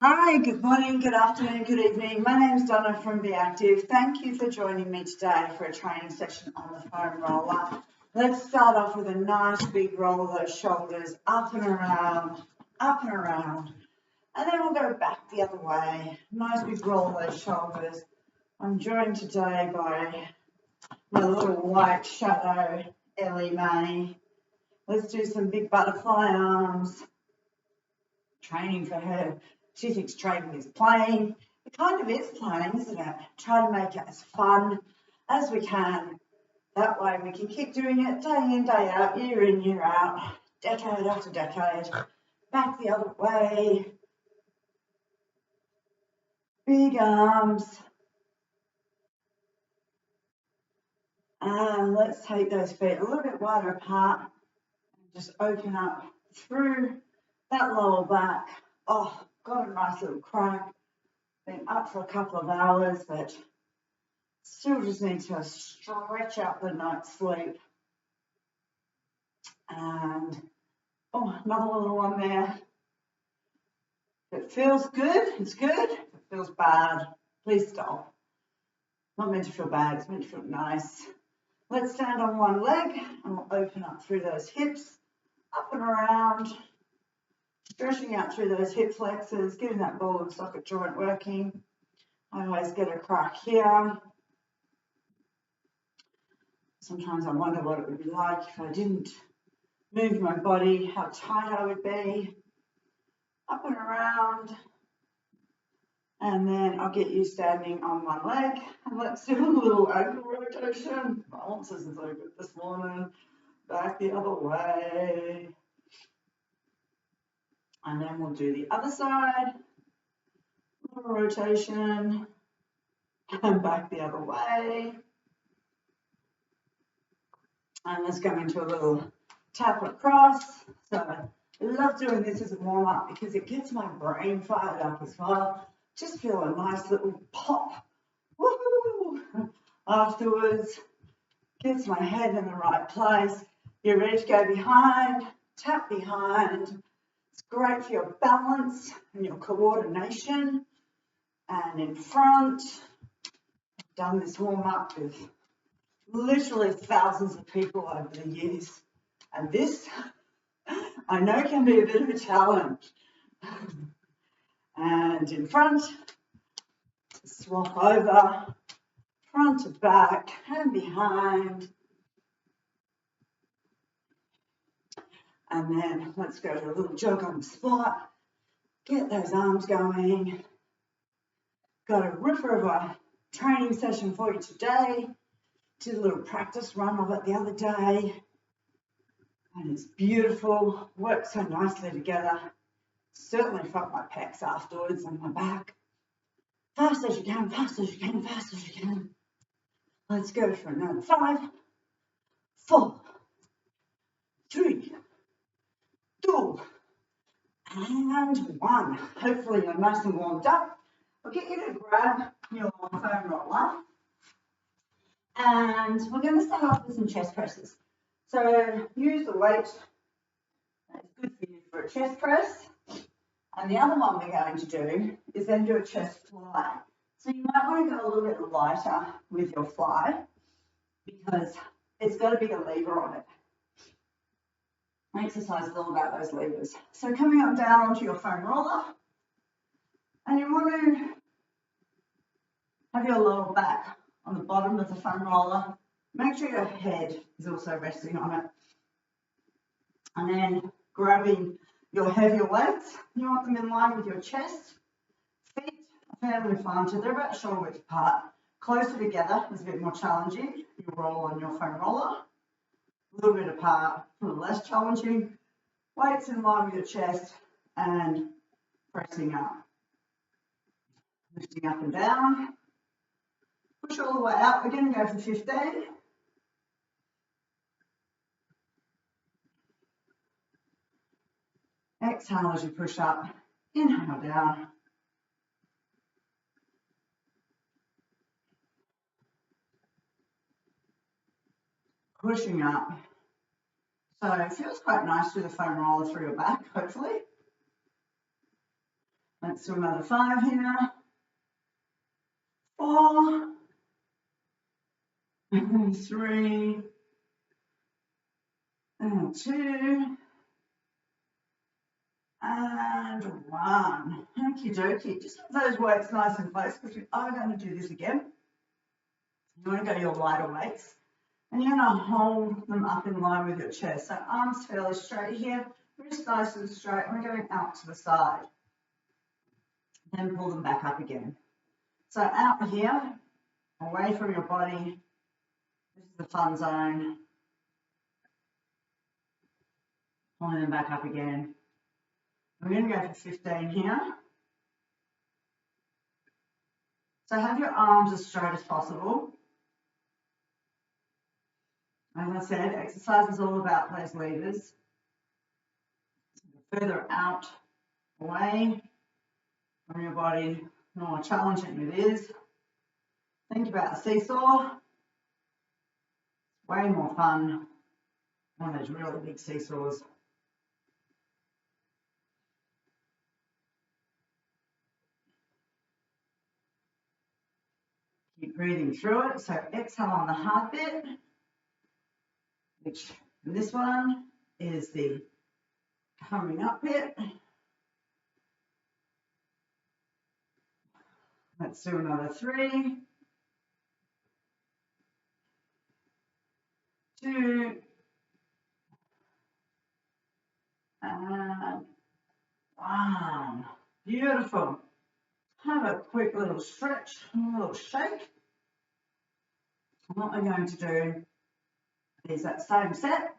Hi, good morning, good afternoon, good evening. My name is Donna from Be Active. Thank you for joining me today for a training session on the foam roller. Let's start off with a nice big roll of those shoulders up and around, and then we'll go back the other way. Nice big roll of those shoulders. I'm joined today by my little white shadow, Ellie Mae. Let's do some big butterfly arms. Training for her. She thinks training is playing. It kind of is playing, isn't it? Try to make it as fun as we can. That way we can keep doing it day in, day out, year in, year out, decade after decade. Back the other way. Big arms. And let's take those feet a little bit wider apart. Just open up through that lower back. Oh, got a nice little crack. Been up for a couple of hours, but still just need to stretch out the night's sleep. And another little one there. If it feels good, it's good. If it feels bad, please stop. Not meant to feel bad, it's meant to feel nice. Let's stand on one leg and we'll open up through those hips, up and around, stretching out through those hip flexors, getting that ball and socket joint working. I always get a crack here. Sometimes I wonder what it would be like if I didn't move my body, how tight I would be. Up and around. And then I'll get you standing on one leg. And let's do a little ankle rotation. Balance isn't so good this morning. Back the other way. And then we'll do the other side. Little rotation. And back the other way. And let's go into a little tap across. So I love doing this as a warm up because it gets my brain fired up as well. Just feel a nice little pop. Woohoo! Afterwards, gets my head in the right place. You're ready to go behind, tap behind. It's great for your balance and your coordination. And in front, I've done this warm up with literally thousands of people over the years. And this, I know, can be a bit of a challenge. And in front, swap over, front to back and behind. And then let's go to a little jog on the spot. Get those arms going. Got a ripper of a training session for you today. Did a little practice run of it the other day. And it's beautiful. Works so nicely together. Certainly felt my pecs afterwards and my back. Fast as you can, fast as you can, fast as you can. Let's go for another 5, 4, 3, 2, and 1. Hopefully you're nice and warmed up. I'll get you to grab your foam roller. And we're going to start off with some chest presses. So use the weight that's good for you for a chest press. And the other one we're going to do is then do a chest fly. So you might want to go a little bit lighter with your fly because it's got a bigger lever on it. Exercise is all about those levers. So coming up down onto your foam roller, and you want to have your lower back on the bottom of the foam roller. Make sure your head is also resting on it. And then grabbing your heavier weights, you want them in line with your chest. Feet are fairly planted, they're about shoulder width apart. Closer together is a bit more challenging. You roll on your foam roller. A little bit apart, a little less challenging. Weights in line with your chest and pressing up. Lifting up and down. Push all the way up. We're going to go for 15. Exhale as you push up. Inhale down. Pushing up. So it feels quite nice with the foam roller through your back, hopefully. Let's Let's do another 5 here. 4, 3, and 2, and 1. Okie dokie. Just have those weights nice and close because we are going to do this again. You want to go your lighter weights. And you're going to hold them up in line with your chest. So arms fairly straight here, wrists nice and straight. We're going out to the side. Then pull them back up again. So out here, away from your body. This is the fun zone. Pulling them back up again. We're going to go for 15 here. So have your arms as straight as possible. As I said, exercise is all about those levers. The further out, away from your body, the more challenging it is. Think about the seesaw. Way more fun on those really big seesaws. Keep breathing through it. So exhale on the hard bit, which in this one is the coming up bit. Let's do another 3, 2, and 1. Beautiful. Have a quick little stretch, a little shake. And what we're going to do is that same set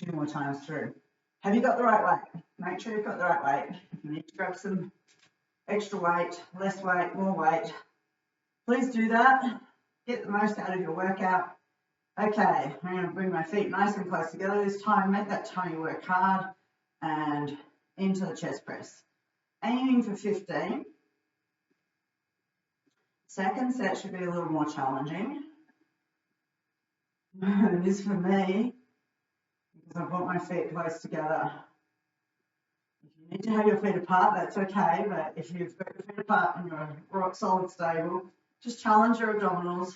2 more times through. Have you got the right weight? Make sure you've got the right weight. If you need to grab some extra weight, less weight, more weight, please do that. Get the most out of your workout. Okay, I'm going to bring my feet nice and close together this time. Make that tummy work hard and into the chest press. Aiming for 15. Second set should be a little more challenging. It is for me because I've got my feet close together. If you need to have your feet apart, that's okay, but if you've got your feet apart and you're rock solid stable, just challenge your abdominals.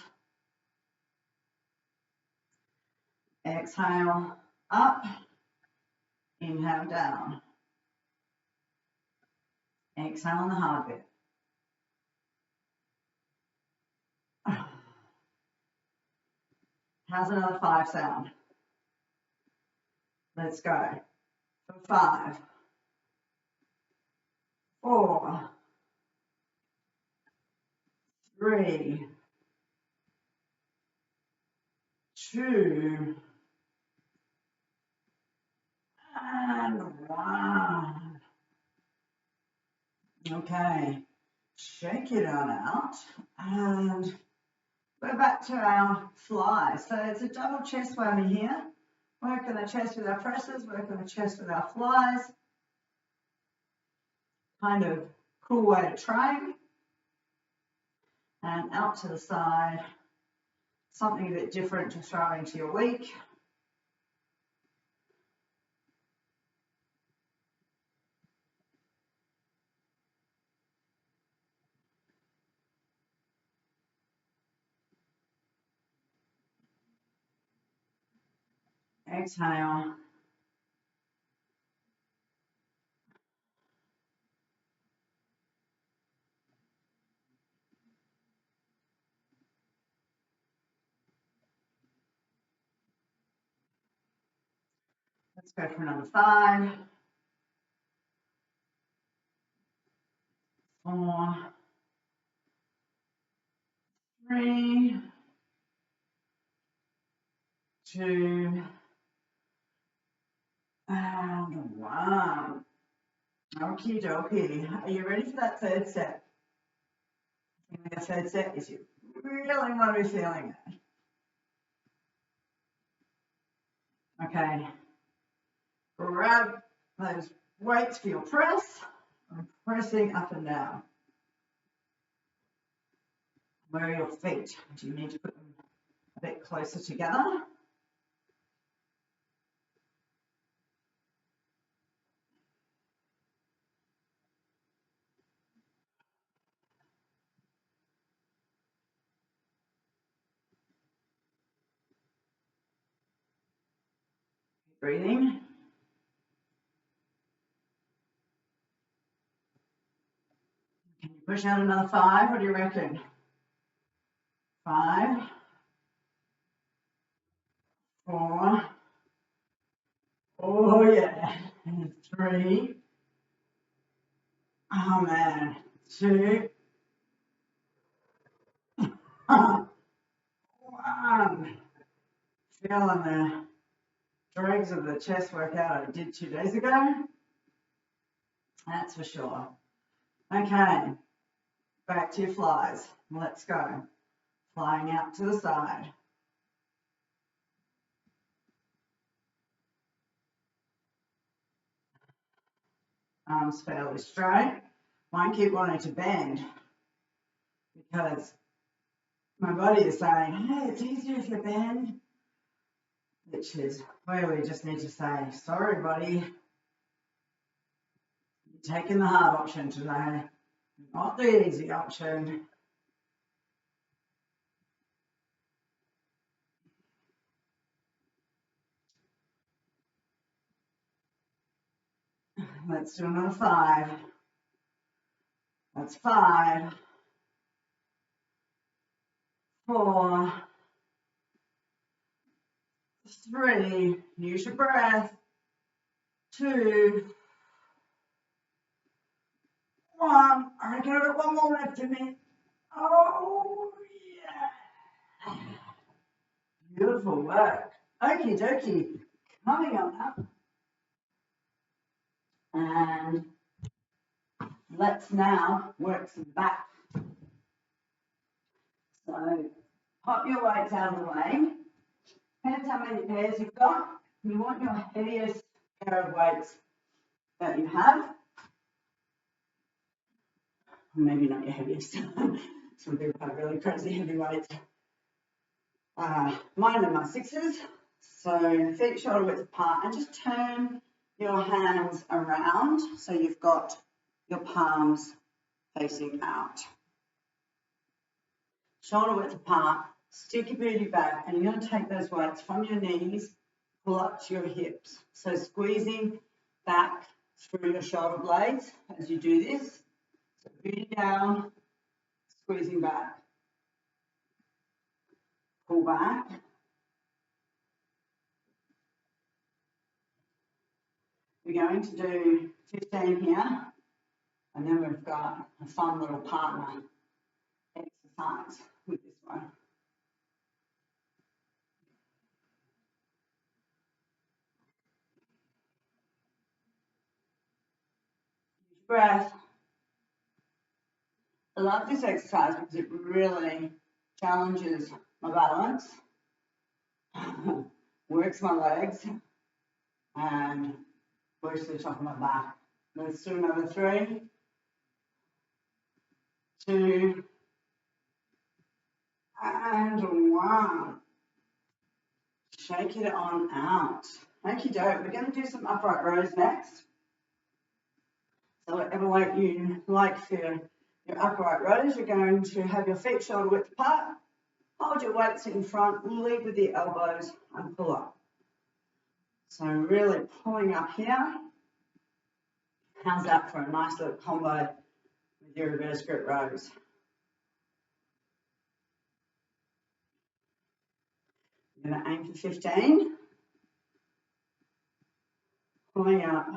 Exhale up, inhale down. Exhale on the hard bit. How's another 5 sound? Let's go. For 5, 4, 3, 2, and 1. Okay, shake it on out, and we're back to our fly. So it's a double chest whammy here. Work on the chest with our presses, work on the chest with our flies. Kind of cool way to train. And out to the side, something a bit different to throw into your week. Exhale. Let's go for another 5, 4, 3, 2, and 1. Okie dokie. Are you ready for that third set? I think the third set is you really want to be feeling it. Okay. Grab those weights for your press. I'm pressing up and down. Where are your feet? Do you need to put them a bit closer together? Breathing. Can you push out another 5? What do you reckon? 5, 4, oh yeah, 3, oh man, 2, 1. Feeling the dregs of the chest workout I did 2 days ago. That's for sure. Okay, back to your flies. Let's go. Flying out to the side. Arms fairly straight. Won't keep wanting to bend because my body is saying, hey, it's easier if you bend, which is where we just need to say, sorry, buddy, you're taking the hard option today, not the easy option. Let's do another 5. That's 5, 4, 3, use your breath, 2, 1. I got one more left in me. Oh, yeah. Beautiful work. Okie dokie. Coming on up. And let's now work some back. So pop your weights out of the way. Depends how many pairs you've got. You want your heaviest pair of weights that you have. Maybe not your heaviest. Some people have really crazy heavy weights. Mine are my 6s. So feet shoulder width apart, and just turn your hands around so you've got your palms facing out. Shoulder width apart, stick your booty back, and you're going to take those weights from your knees, pull up to your hips. So squeezing back through your shoulder blades as you do this. So booty down, squeezing back. Pull back. We're going to do 15 here, and then we've got a fun little partner exercise with this one. Breath. I love this exercise because it really challenges my balance, works my legs, and works the top of my back. Let's do another 3, 2, and 1. Shake it on out. Okie doke. We're going to do some upright rows next. So whatever weight you like for your upright rows, you're going to have your feet shoulder width apart. Hold your weights in front, lead with the elbows, and pull up. So really pulling up here. How's that for a nice little combo with your reverse grip rows? I'm going to aim for 15. Pulling up.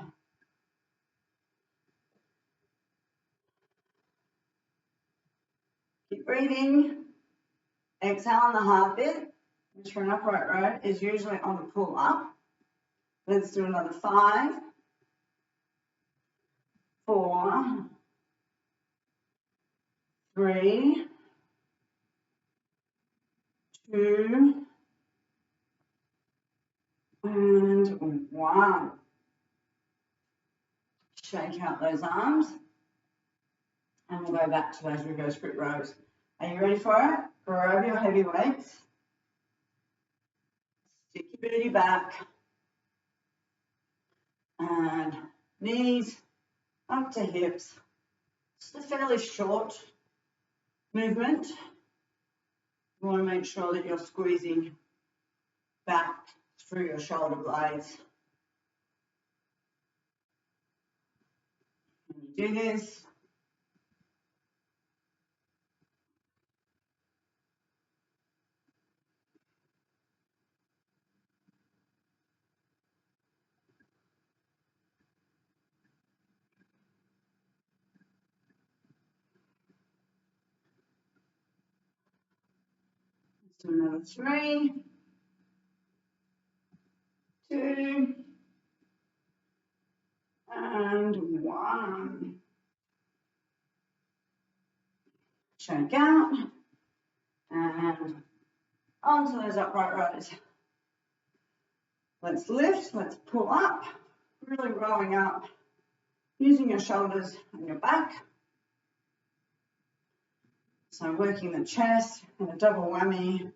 Keep breathing. Exhale on the hard bit, which for an upright row is usually on the pull up. Let's do another 5, 4, 3, 2, and 1. Shake out those arms, and we'll go back to those reverse grip rows. Are you ready for it? Grab your heavy weights. Stick your booty back. And knees up to hips. Just a fairly short movement. You want to make sure that you're squeezing back through your shoulder blades do this. Let's do another 3, 2, and 1. Shake out and onto those upright rows. Let's lift, let's pull up, really rolling up, using your shoulders and your back. So working the chest in a double whammy,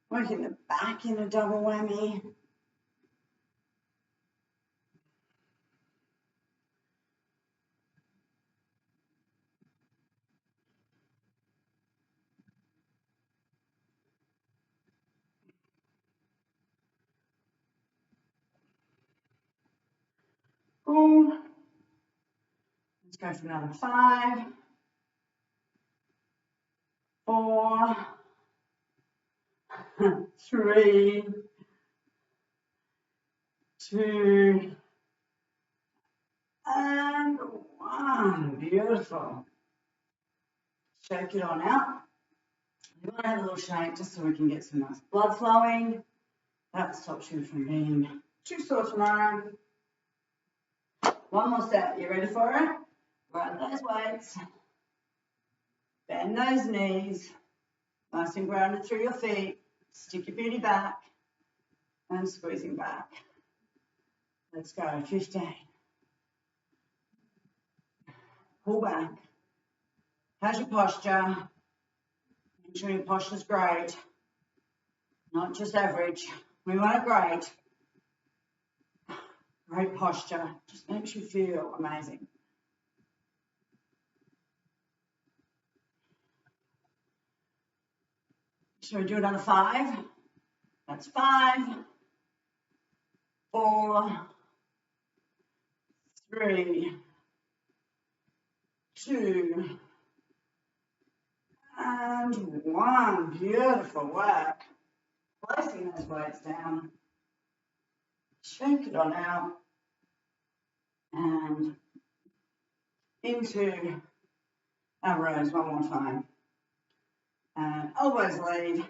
working the back in a double whammy. Boom. Let's go for another 5, 4, 3, 2, and 1. Beautiful. Shake it on out. You want to have a little shake just so we can get some nice blood flowing. That stops you from being too sore tomorrow. One more set. You ready for it? Grab those weights. Bend those knees. Nice and grounded through your feet. Stick your booty back and squeezing back. Let's go. 15. Pull back. How's your posture? Make sure your posture's great, not just average. We want it great. Great posture. Just makes you feel amazing. Shall we do another 5? That's 5, 4, 3, 2, and 1. Beautiful work. Placing those weights down. Shake it on out. And into our rows one more time. And elbows lead.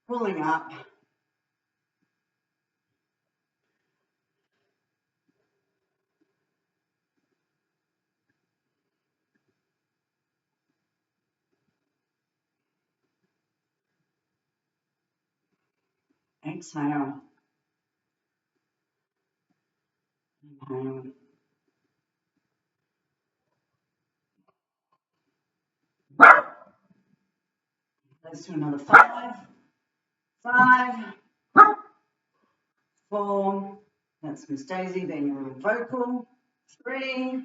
Pulling up. Exhale. Inhale. Let's do another 5, 5, 4. That's Miss Daisy being a little vocal. 3,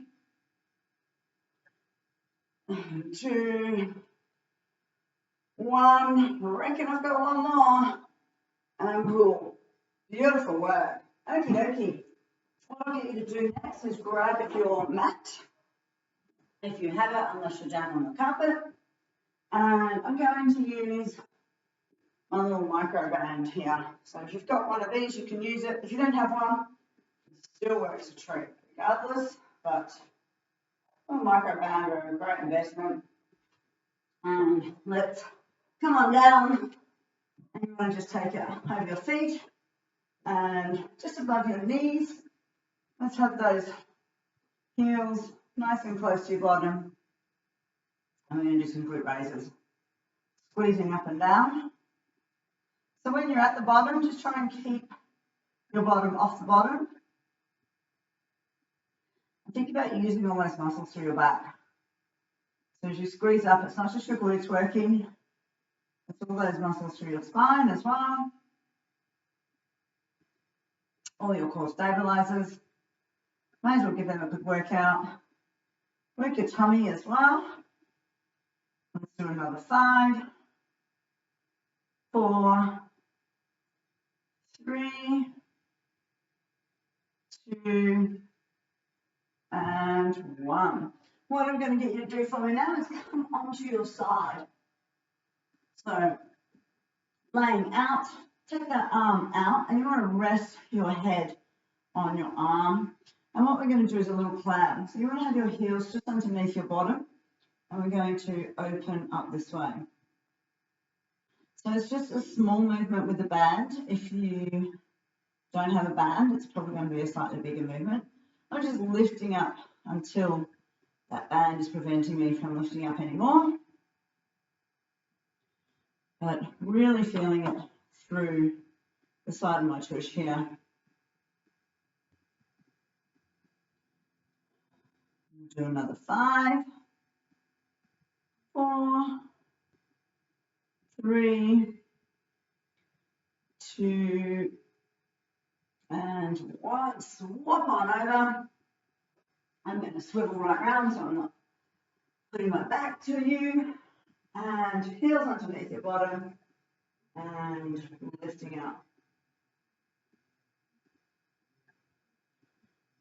2, 1. I reckon I've got one more. And pull. Beautiful work. Okie dokie. What I'll get you to do next is grab your mat, if you have it, unless you're down on the carpet. And I'm going to use my little microband here. So if you've got one of these, you can use it. If you don't have one, it still works a treat regardless. But a microband are a great investment. And let's come on down. And you want to just take it over your feet and just above your knees. Let's have those heels nice and close to your bottom. And we're going to do some glute raises. Squeezing up and down. So when you're at the bottom, just try and keep your bottom off the bottom. And think about using all those muscles through your back. So as you squeeze up, it's not just your glutes working, it's all those muscles through your spine as well. All your core stabilizers. Might as well give them a good workout. Work your tummy as well. Let's do another 5, 4, 3, 2, and 1. What I'm going to get you to do for me now is come onto your side. So laying out, take that arm out, and you want to rest your head on your arm. And what we're going to do is a little clam. So you want to have your heels just underneath your bottom, and we're going to open up this way. So it's just a small movement with the band. If you don't have a band, it's probably going to be a slightly bigger movement. I'm just lifting up until that band is preventing me from lifting up anymore. But really feeling it through the side of my tush here. Do another 5, 4, 3, 2, and 1. Swap on over. I'm going to swivel right around so I'm not putting my back to you. And heels underneath your bottom and lifting up.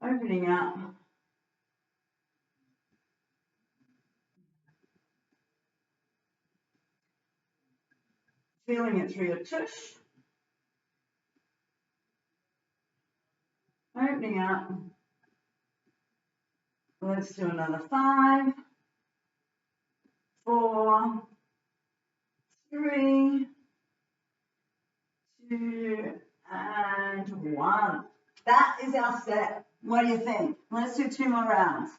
Opening up. Feeling it through your tush. Opening up. Let's do another 5, 4, 3, 2, and 1. That is our set. What do you think? Let's do 2 more rounds.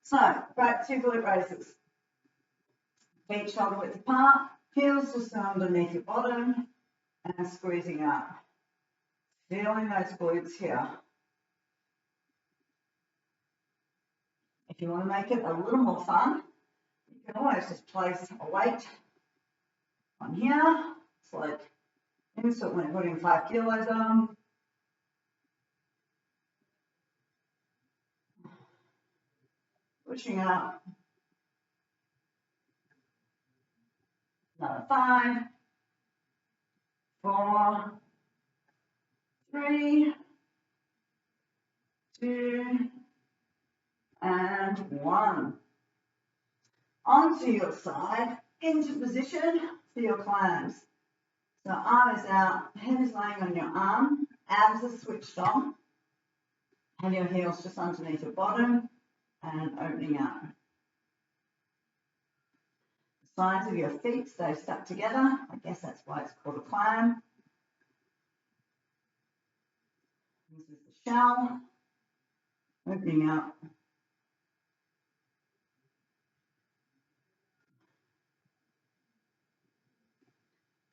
So, back to glute raises. Feet shoulder width apart, heels just underneath your bottom, and squeezing up. Feeling those glutes here. If you want to make it a little more fun, you can always just place a weight on here. It's like instantly putting 5 kilos on. Pushing up. Another 5, 4, 3, 2, and 1. Onto your side, into position for your clams. So arm is out, head is laying on your arm, abs are switched on. Have your heels just underneath your bottom and opening up. The sides of your feet stay stuck together. I guess that's why it's called a clam. This is the shell. Opening up.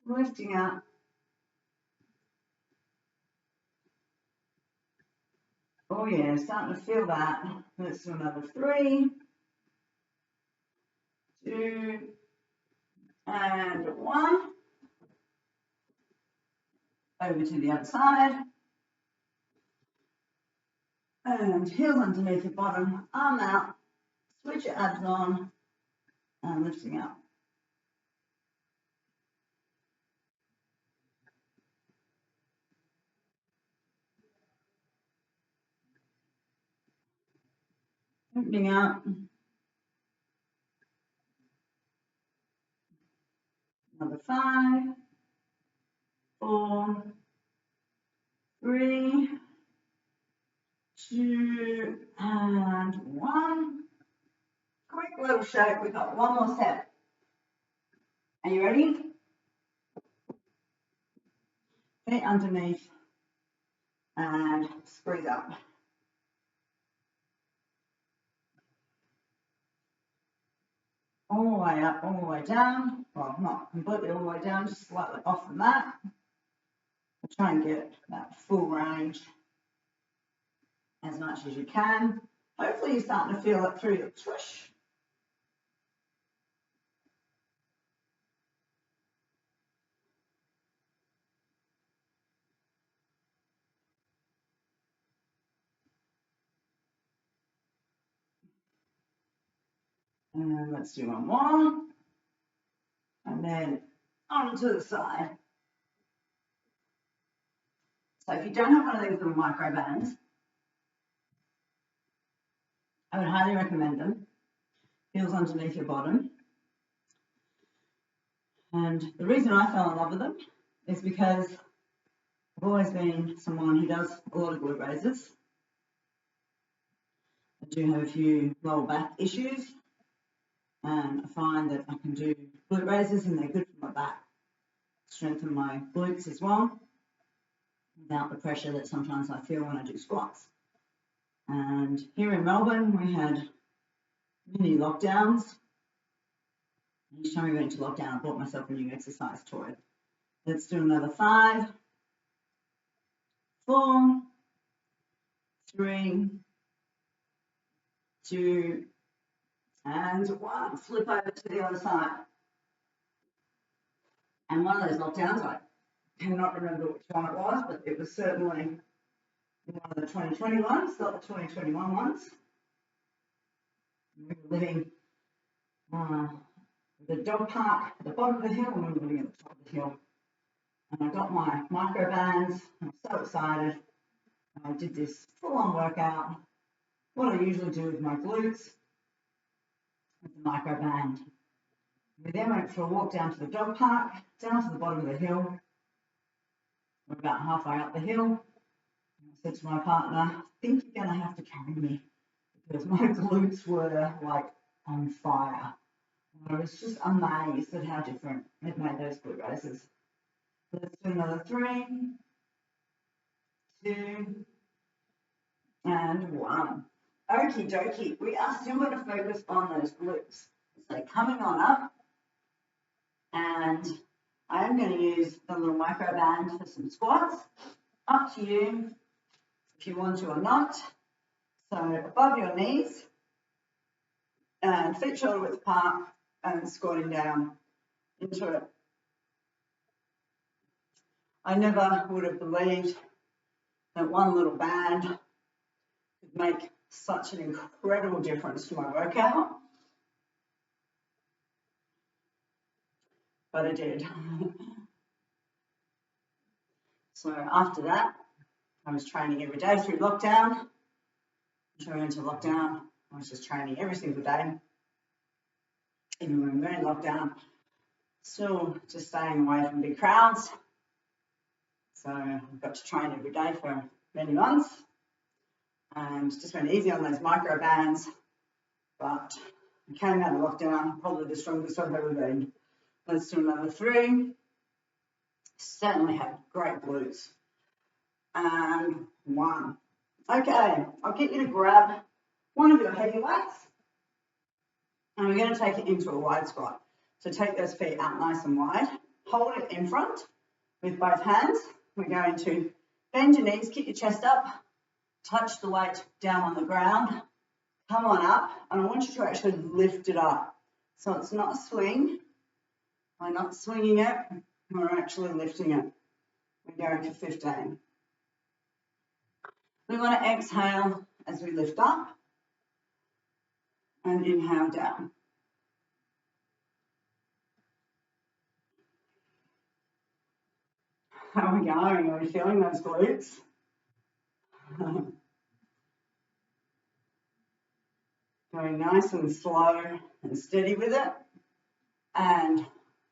Lifting up. Oh yeah, starting to feel that. Let's do another 3, 2, and 1. Over to the other side. And heels underneath your bottom, arm out, switch your abs on, and lifting up. Opening up. Another 5, 4, 3, 2, and 1. Quick little shake. We've got one more set. Are you ready? Feet underneath and squeeze up. All the way up, all the way down. Well, not completely all the way down, just slightly off from that. We'll try and get that full range as much as you can. Hopefully you're starting to feel it through your tush. And let's do one more. And then onto the side. So if you don't have one of these little micro bands, I would highly recommend them. Heels underneath your bottom. And the reason I fell in love with them is because I've always been someone who does a lot of glute raises. I do have a few lower back issues, and I find that I can do glute raises and they're good for my back. Strengthen my glutes as well, without the pressure that sometimes I feel when I do squats. And here in Melbourne, we had mini lockdowns. Each time we went into lockdown, I bought myself a new exercise toy. Let's do another 5, 4, 3, 2, and 1. Flip over to the other side. And one of those lockdowns, I cannot remember which one it was, but it was certainly one of the 2020 ones, not the 2021 ones. We were living the dog park at the bottom of the hill, and we were living at the top of the hill. And I got my microbands. I was so excited. I did this full-on workout. What I usually do with my glutes with the microband. We then went for a walk down to the dog park, down to the bottom of the hill. We're about halfway up the hill. I said to my partner, I think you're going to have to carry me, because my glutes were like on fire. I was just amazed at how different it made those glute raises. Let's do another 3, 2, and 1. Okie dokie. We are still going to focus on those glutes. So coming on up, and I am going to use the little microband for some squats. Up to you if you want to or not. So above your knees, and feet shoulder width apart, and squatting down into it. I never would have believed that one little band could make such an incredible difference to my workout, but it did. So after that, I was training every day through lockdown. During into lockdown, I was just training every single day. Even when we were in lockdown, still just staying away from big crowds. So I got to train every day for many months, and just went easy on those micro bands. But I came out of lockdown, probably the strongest I've ever been. Let's do another 3. Certainly had great glutes. And 1. Okay, I'll get you to grab one of your heavy weights, and we're going to take it into a wide squat. So take those feet out nice and wide. Hold it in front with both hands. We're going to bend your knees, kick your chest up, touch the weight down on the ground, come on up, and I want you to actually lift it up. So it's not a swing. We're not swinging it, we're actually lifting it. We're going for 15. We want to exhale as we lift up and inhale down. How are we going? Are we feeling those glutes? Going nice and slow and steady with it. And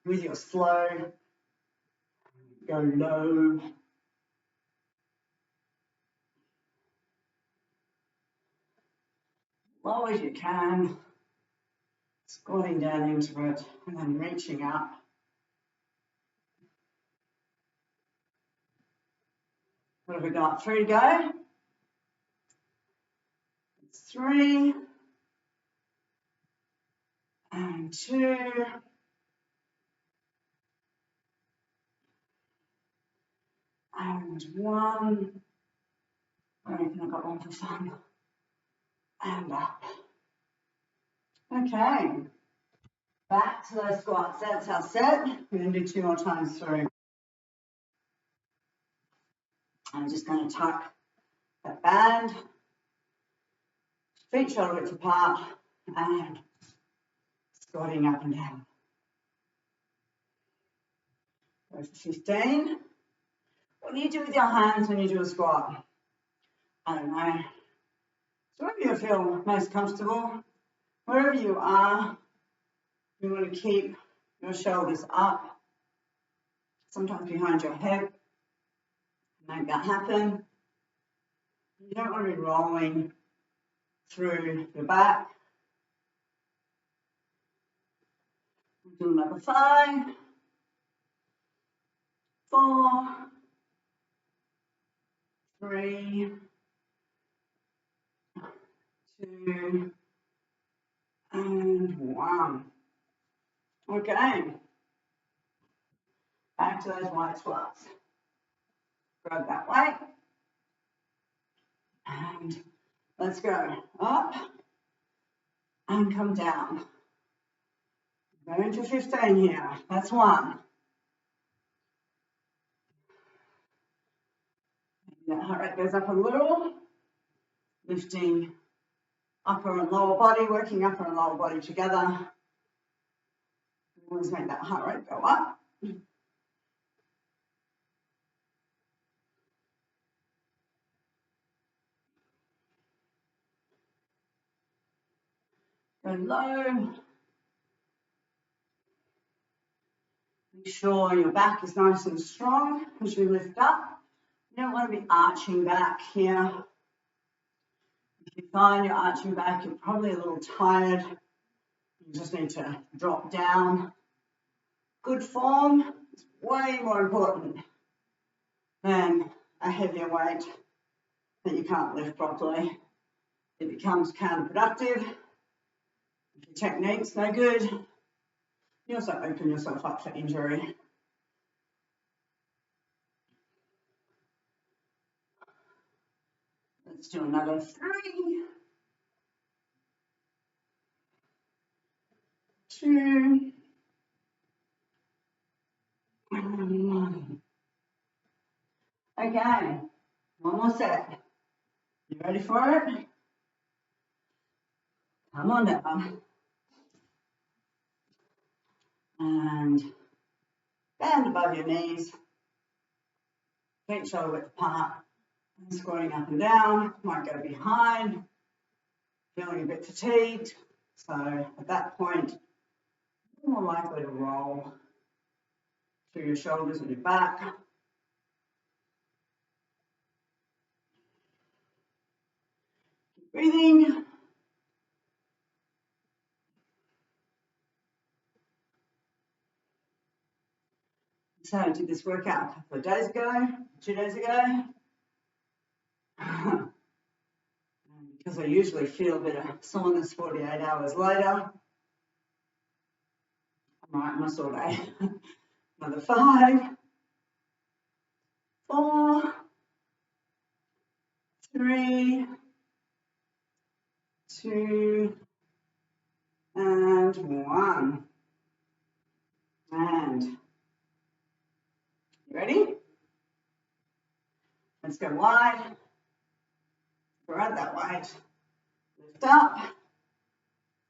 with your slow, go low. Low as you can. Squatting down into it and then reaching up. What have we got? 3 to go. It's 3 and 2 and 1. I reckon I got one for fun. And up. Okay. Back to those squats. That's our set. We're going to do 2 more times through. I'm just going to tuck that band, feet shoulder width apart, and squatting up and down. Go for 15. What do you do with your hands when you do a squat? I don't know. So wherever you feel most comfortable, wherever you are, you want to keep your shoulders up, sometimes behind your head. Make that happen. You don't want to be rolling through your back. Do another 5, 4, 3, 2, and 1. Okay. Back to those wide squats. Grab that weight. And let's go up and come down. Going to 15 here. That's 1. That heart rate goes up a little. Lifting upper and lower body, working upper and lower body together. Always make that heart rate go up. Go low. Make sure your back is nice and strong as you lift up. You don't want to be arching back here. If you find you're arching back, you're probably a little tired. You just need to drop down. Good form is way more important than a heavier weight that you can't lift properly. It becomes counterproductive. If your technique's no good, you also open yourself up for injury. Let's do another 3, 2, and 1. Okay, one more set. You ready for it? Come on down. And bend above your knees. Feet shoulder width apart. And squatting up and down. Might go behind. Feeling a bit fatigued. So at that point, you're more likely to roll through your shoulders and your back. Keep breathing. So I did this workout a couple of days ago, 2 days ago. Because I usually feel a bit of soreness 48 hours later. I'm right, my sore day. Another 5, 4, 3, 2, and 1. And you ready? Let's go wide. Grab that weight. Lift up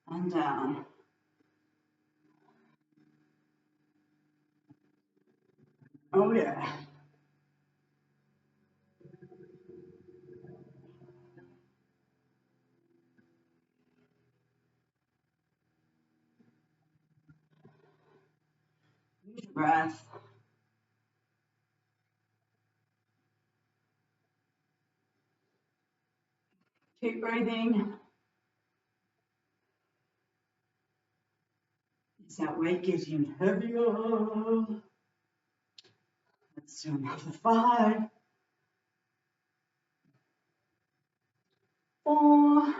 and down. Oh yeah. Use your breath. Keep breathing. Is that weight getting heavier? Let's do another 5, 4,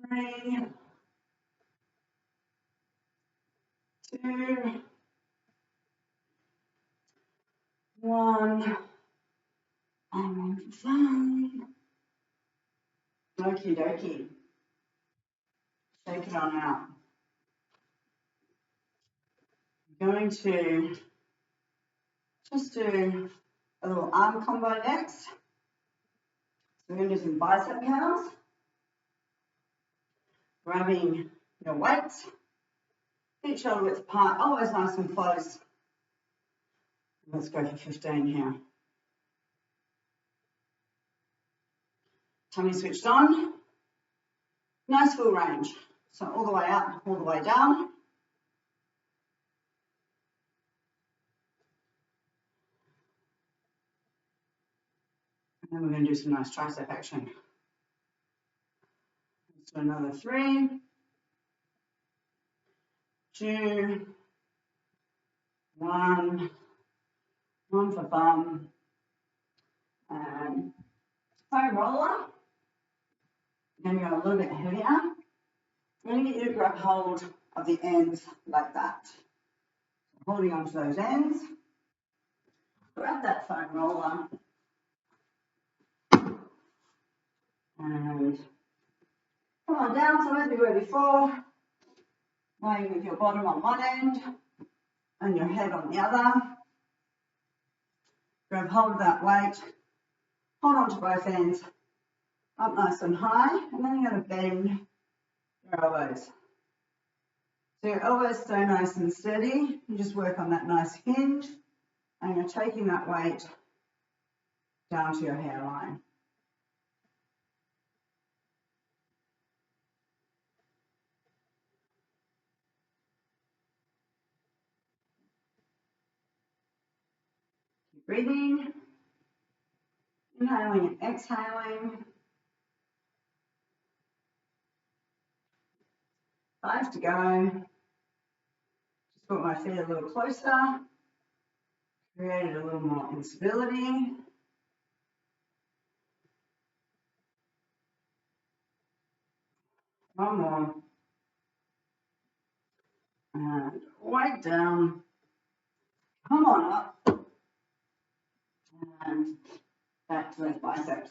3, 2, 1, and 1 for fun. Okie dokie. Shake it on out. I'm going to just do a little arm combo next. So we're going to do some bicep curls. Grabbing your weights, feet shoulder width apart, always nice and close. Let's go for 15 here. Tummy switched on. Nice full range. So all the way up, all the way down. And then we're going to do some nice tricep action. Let's do another 3, 2, 1. One for fun. And foam roller. Then go a little bit heavier. I'm going to get you to grab hold of the ends like that. Holding onto those ends. Grab that foam roller. And come on down. So as we were before, laying with your bottom on one end and your head on the other. Grab hold of that weight. Hold on to both ends. Up nice and high. And then you're going to bend your elbows. So your elbows stay nice and steady. You just work on that nice hinge. And you're taking that weight down to your hairline. Keep breathing. Inhaling and exhaling. 5 to go. Just put my feet a little closer. Created a little more instability. One more. And weight down. Come on up. And back to those biceps.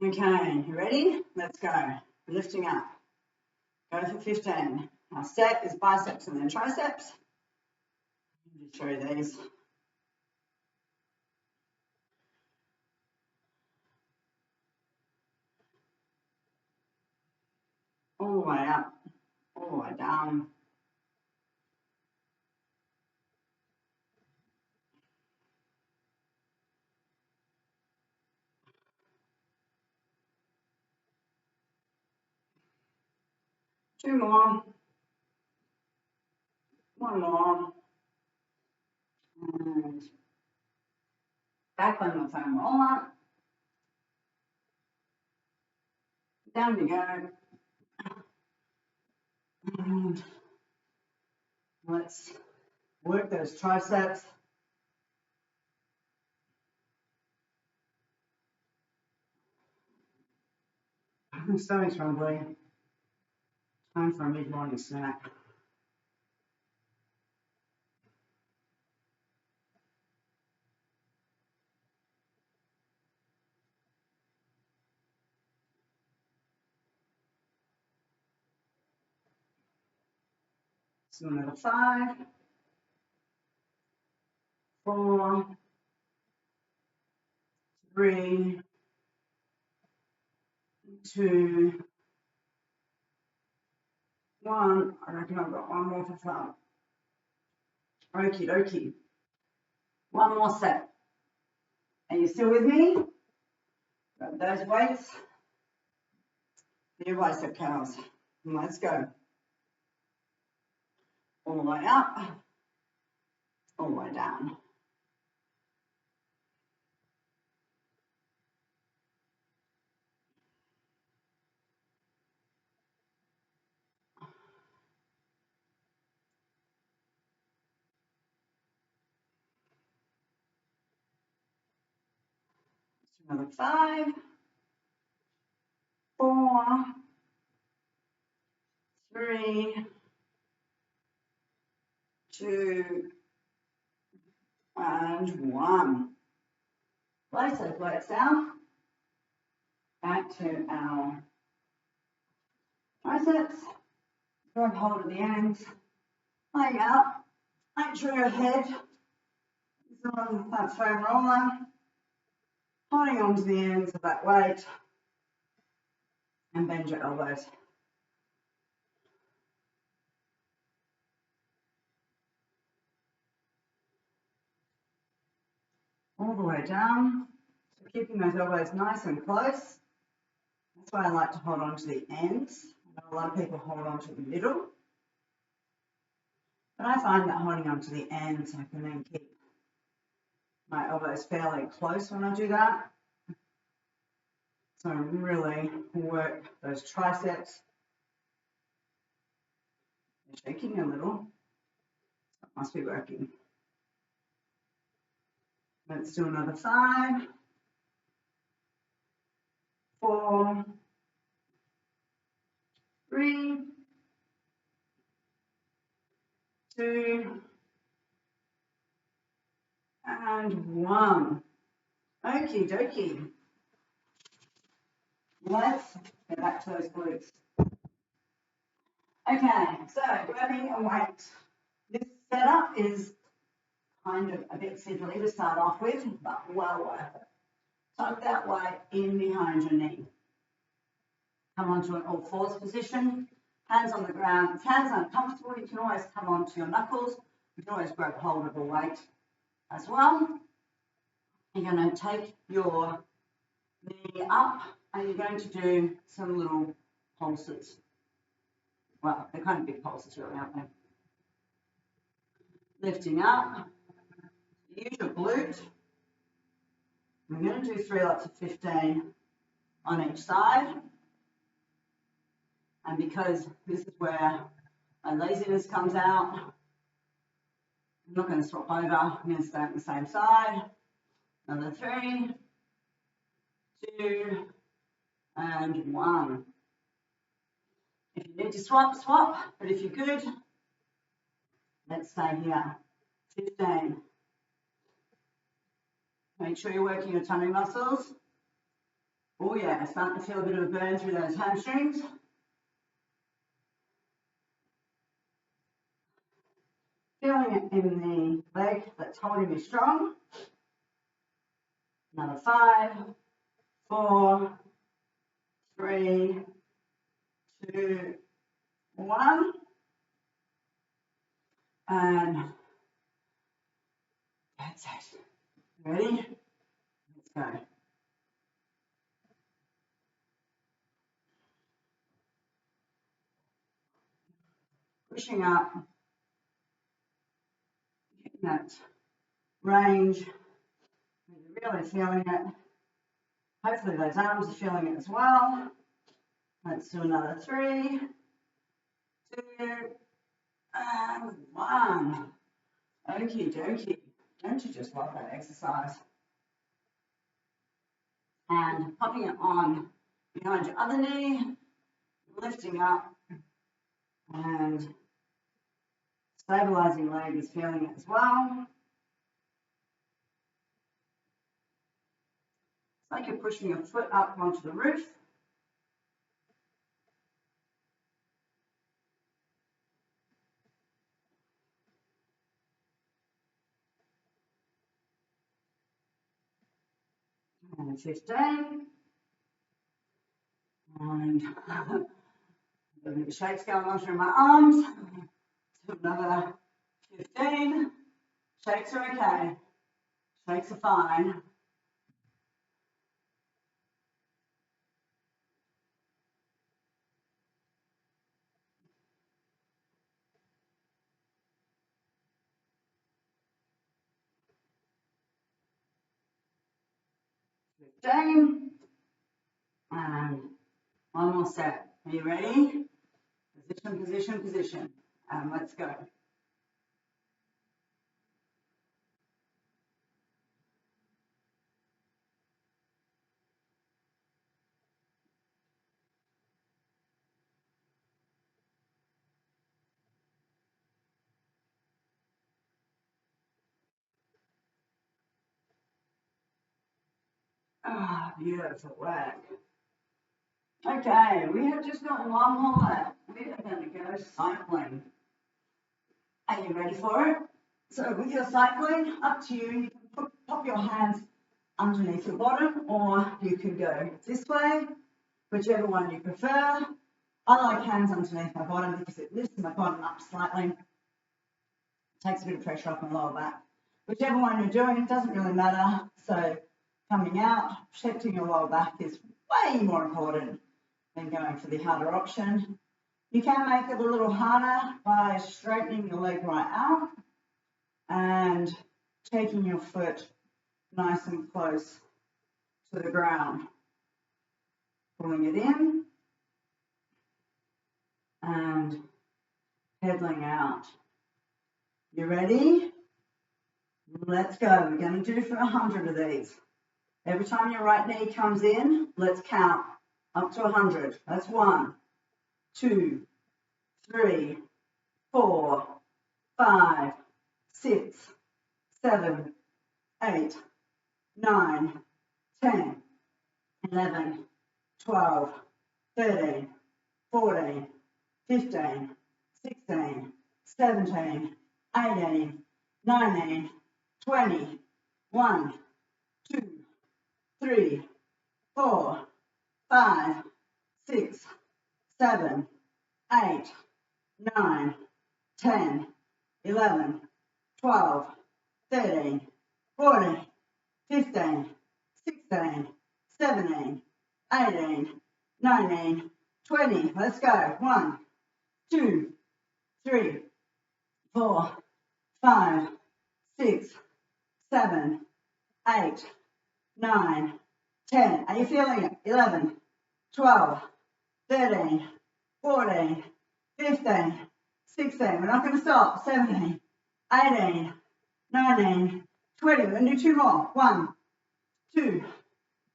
Okay, you ready? Let's go. Lifting up. Go for 15. Our set is biceps and then triceps. Let me just show you these. All the way up, all the way down. Two more. One more. And back on the foam roller. Down we go. And let's work those triceps. My stomach's rumbling. Time for a mid-morning snack. So another 5, 4, 3, 2, 1. I reckon I've got one more for fun. Okie dokie. One more set. Are you still with me? Grab those weights for your bicep curls. And let's go. All the way up, all the way down. Another 5, 4, 3, 2, and 1. Place those weights down. Back to our triceps. Grab hold of the ends. Laying out. Make sure your head is on that foam roller. Holding on to the ends of that weight. And bend your elbows. All the way down. So keeping those elbows nice and close. That's why I like to hold on to the ends. I know a lot of people hold on to the middle. But I find that holding on to the ends, I can then keep my elbows fairly close when I do that. So really work those triceps. They're shaking a little. So it must be working. Let's do another 5, 4, 3, 2, and 1. Okie dokie. Let's get back to those glutes. Okay, so grabbing a weight. This setup is kind of a bit fiddly to start off with, but well worth it. Tuck that weight in behind your knee. Come onto an all fours position, hands on the ground. If hands are uncomfortable, you can always come onto your knuckles. You can always grab hold of a weight as well. You're going to take your knee up and you're going to do some little pulses. Well, they're kind of big pulses really, aren't they? Lifting up, use your glute. We're going to do 3 lots of 15 on each side. And because this is where my laziness comes out, I'm not going to swap over. I'm going to stay on the same side. Another 3, 2, and 1. If you need to swap, swap. But if you're good, let's stay here. 15. Make sure you're working your tummy muscles. Oh yeah, starting to feel a bit of a burn through those hamstrings. Feeling it in the leg that's holding me strong. Another 5, 4, 3, 2, 1. And that's it. Ready? Let's go. Pushing up. Getting that range. You're really feeling it. Hopefully those arms are feeling it as well. Let's do another 3, 2, and 1. Okie dokie. Don't you just love that exercise? And popping it on behind your other knee, lifting up, and stabilizing leg is feeling it as well. It's like you're pushing your foot up onto the roof. And 15. And a bit of shakes going on through my arms. Do another 15. Shakes are okay. Shakes are fine. And one more set. Are you ready? Position, position, position. And let's go. Ah, beautiful work. Okay, we have just got one more left. We are going to go cycling. Are you ready for it? So with your cycling, up to you. You can pop your hands underneath your bottom, or you can go this way, whichever one you prefer. I like hands underneath my bottom because it lifts my bottom up slightly. Takes a bit of pressure off my lower back. Whichever one you're doing, it doesn't really matter. So coming out, protecting your lower back is way more important than going for the harder option. You can make it a little harder by straightening your leg right out and taking your foot nice and close to the ground. Pulling it in and pedaling out. You ready? Let's go. We're going to do for 100 of these. Every time your right knee comes in, let's count up to 100. That's 1, 2, 3, 4, 5, 6, 7, 8, 9, 10, 11, 12, 13, 14, 15, 16, 17, 18, 19, 20, 1, 2, 3, 4, 5, 6, 7, 8, 9, 10, 11, 12, 13, 14, 15, 16, 17, 18, 19, 20. Let's go. 1, 2, 3, 4, 5, 6, 7, 8, 9, 10. Are you feeling it? 11, 12, 13, 14, 15, 16. We're not going to stop. 17, 18, 19, 20. We're going to do 2 more. 1, 2,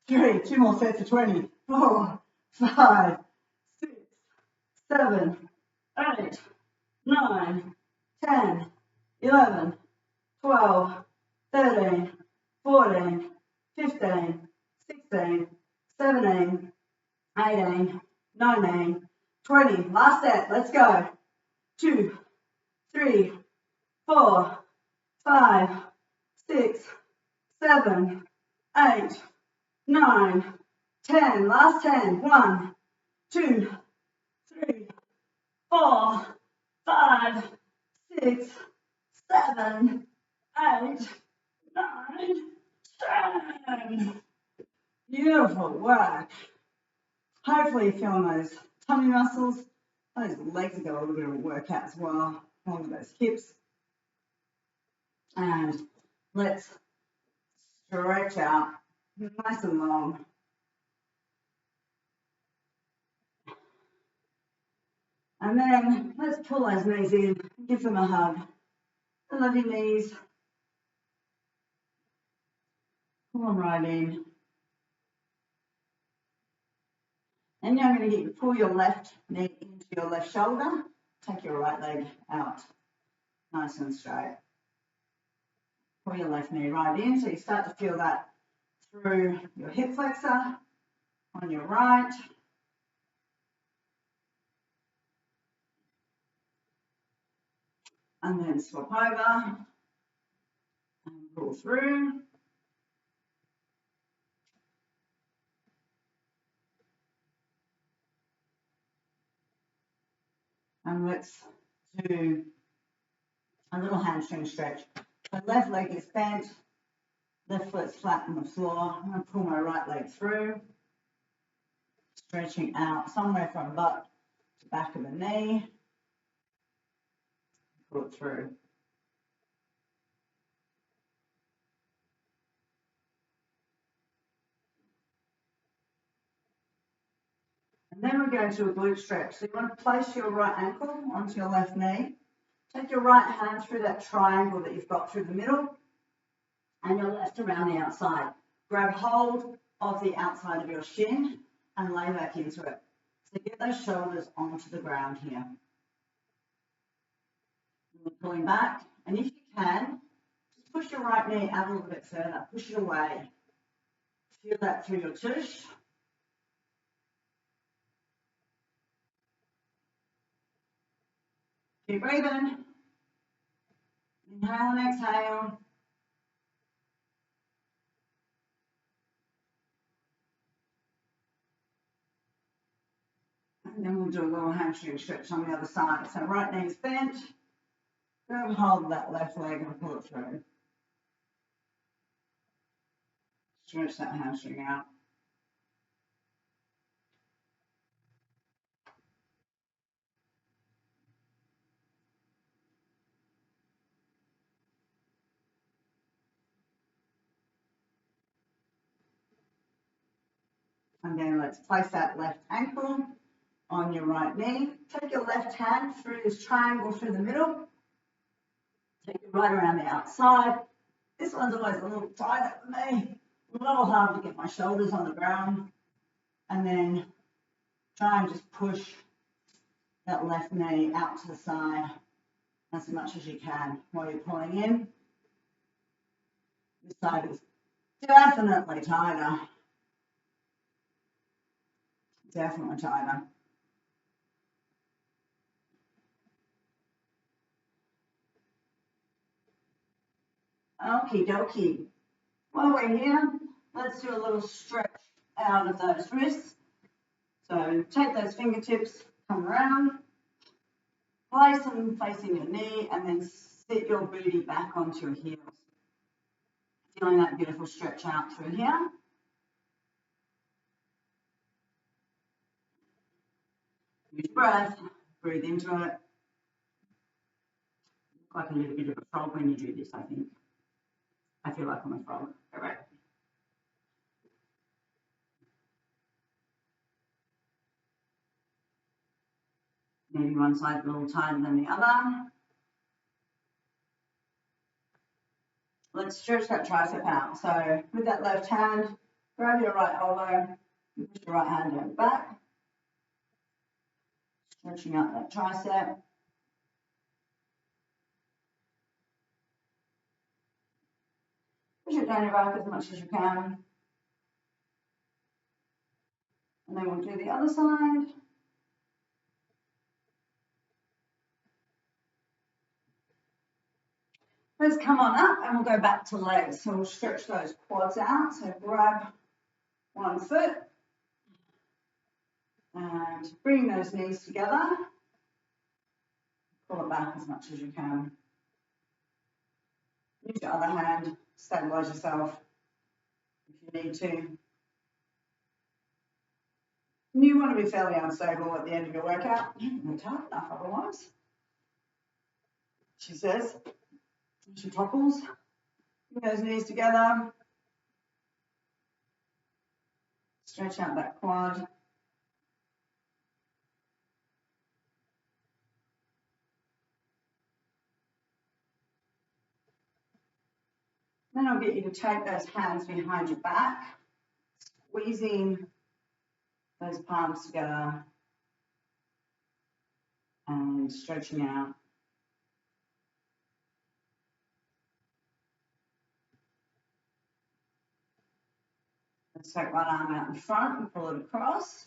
3. 2 more sets of 20. 4, 5, 6, 7, 8, 9, 10, 11, 12, 13, 14, 15, 16, 17, 18, 19, 20. Last set. Let's go. 2, 3, 4, 5, 6, 7, 8, 9, 10. Last 10. 1, 2, 3, 4, 5, 6, 7, 8, 9, 10. Beautiful work. Hopefully you're feeling those tummy muscles. Those legs have got a little bit of a workout as well, along with those hips. And let's stretch out nice and long. And then let's pull those knees in, give them a hug. I love your knees. Pull them right in. And now I'm going to get you to pull your left knee into your left shoulder. Take your right leg out, nice and straight. Pull your left knee right in, so you start to feel that through your hip flexor on your right. And then swap over and pull through. And let's do a little hamstring stretch. The left leg is bent, left foot's flat on the floor. I'm going to pull my right leg through, stretching out somewhere from butt to back of the knee. Pull it through. And then we're going to a glute stretch. So you want to place your right ankle onto your left knee. Take your right hand through that triangle that you've got through the middle and your left around the outside. Grab hold of the outside of your shin and lay back into it. So get those shoulders onto the ground here. And we're pulling back, and if you can, just push your right knee out a little bit further. Push it away. Feel that through your tush. Keep breathing. Inhale and exhale. And then we'll do a little hamstring stretch on the other side. So right knee's bent. Grab hold of that left leg and pull it through. Stretch that hamstring out. And then let's place that left ankle on your right knee. Take your left hand through this triangle through the middle. Take it right around the outside. This one's always a little tighter for me. A little hard to get my shoulders on the ground. And then try and just push that left knee out to the side as much as you can while you're pulling in. This side is definitely tighter. Definitely tighter. Okie dokie. While we're here, let's do a little stretch out of those wrists. So take those fingertips, come around, place them facing your knee, and then sit your booty back onto your heels. Feeling that beautiful stretch out through here. Use breath, breathe into it. Look like a little bit of a frog when you do this, I think. I feel like I'm a frog. All right. Maybe one side a little tighter than the other. Let's stretch that tricep out. So with that left hand, grab your right elbow, push your right hand down back. Stretching out that tricep. Push it down your back as much as you can. And then we'll do the other side. Let's come on up and we'll go back to legs. So we'll stretch those quads out. So grab one foot and bring those knees together. Pull it back as much as you can. Use your other hand, stabilize yourself if you need to. You want to be fairly unstable at the end of your workout. You won't be tight enough otherwise, she says. She topples. Bring those knees together. Stretch out that quad. Then I'll get you to take those hands behind your back, squeezing those palms together and stretching out. Let's take one arm out in front and pull it across.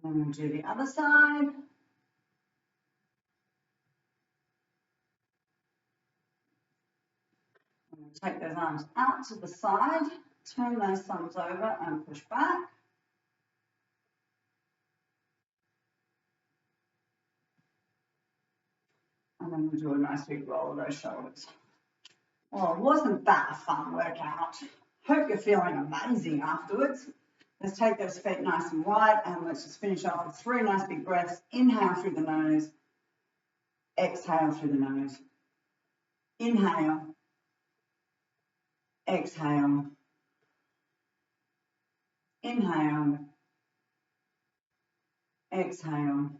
And then we'll do the other side. And we'll take those arms out to the side, turn those thumbs over and push back. And then we'll do a nice big roll of those shoulders. Well, wasn't that a fun workout? Hope you're feeling amazing afterwards. Let's take those feet nice and wide and let's just finish off with 3 nice big breaths. Inhale through the nose, exhale through the nose. Inhale, exhale, inhale, exhale,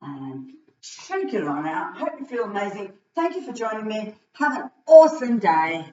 and shake it on out. Hope you feel amazing. Thank you for joining me. Have an awesome day.